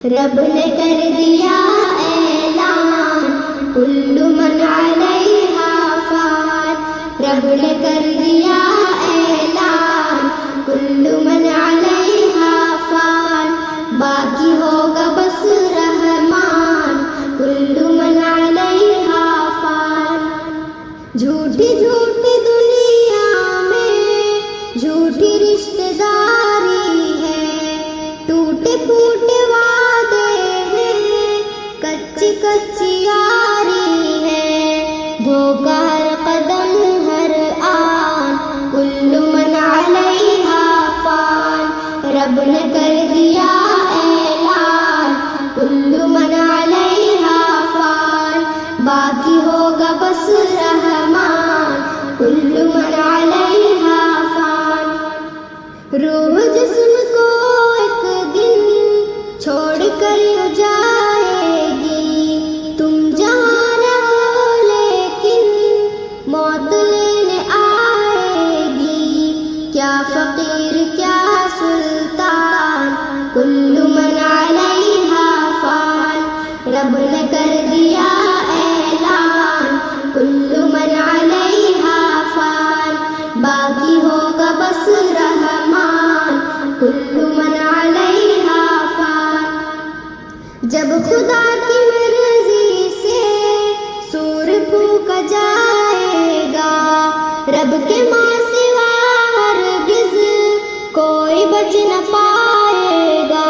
رب نے کر دیا اعلان کل من علیہا فان، رب نے کر دیا اعلان کل من علیہا فان، باقی ہوگا بس رحمان کل من علیہا فان۔ جھوٹی جھوٹی دنیا میں جھوٹی رشتہ داری ہے، ٹوٹے پھوٹے کچی یاری ہے، دھوکہ ہر قدم ہر آن کل من علیہا فان، رب نے کر دیا اعلان کل من علیہا فان، باقی ہوگا بس رحمان کل من علیہا فان۔ روح جسم کو ایک دن چھوڑ کر جائے گی، تم جہاں رہو لیکن موت لینے آئے گی، کیا فقیر کیا سلطان کل من علیہا فان، رب نے کر دیا اعلان کل من علیہا فان، باقی ہوگا بس رحمان کل من علیہا فان۔ جب خدا کی مرضی سے سور پھونکا جائے گا، رب کے ماں سوا ہرگز کوئی بچ نہ پائے گا،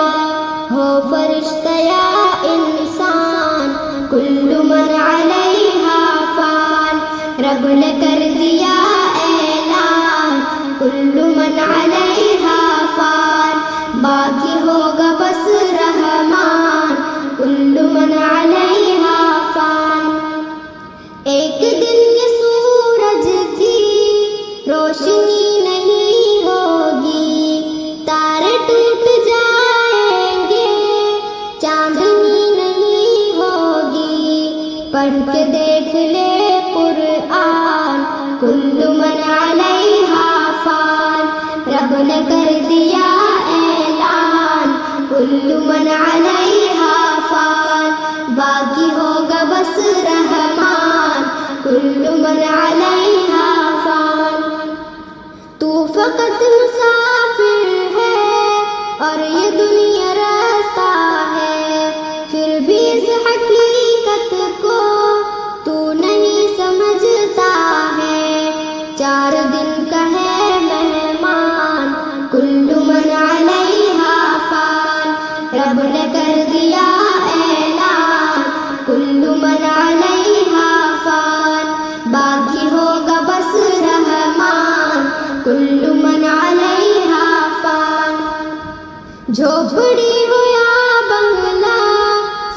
ہو فرشتہ یا انسان کل من علیہا فان، رب نے کر دیا اعلان کل من علیہا فان، باقی ہوگا بس رحمان کل من علیہا فان۔ ایک دن یہ سورج کی روشنی نہیں ہوگی، تارے ٹوٹ جائیں گے چاندنی نہیں ہوگی، پڑھ کے دیکھ لے قرآن کل من علیہا فان، رب نے کر دیا اعلان کل من علیہا فان، باقی ہوگا بس رحمان کل من علیہا فان۔ تو فقط مسافر ہے اور یہ دنیا راستہ ہے، پھر بھی اس حقیقت کو تو نہیں سمجھتا ہے، 4 دن کا ہے مہمان کل من علیہا فان، رب نے کر دیا اعلان کل من علیہا فان، باقی ہوگا بس رحمان کل من علیہا فان۔ جھوپڑی ہو یا بنگلہ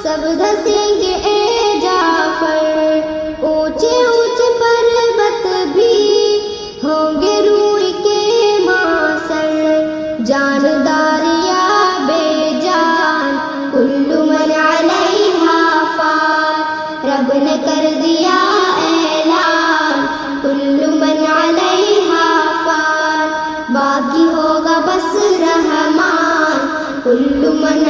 سب دھسیں گے اے جعفر، اونچے اونچے پربت بھی ہوں گے روئی کے ماسر، جاندار یا بے جان کل من علیہا فان، رب نے کر دیا اعلان کل من علیہا فان، باقی ہوگا بس رحمان کل من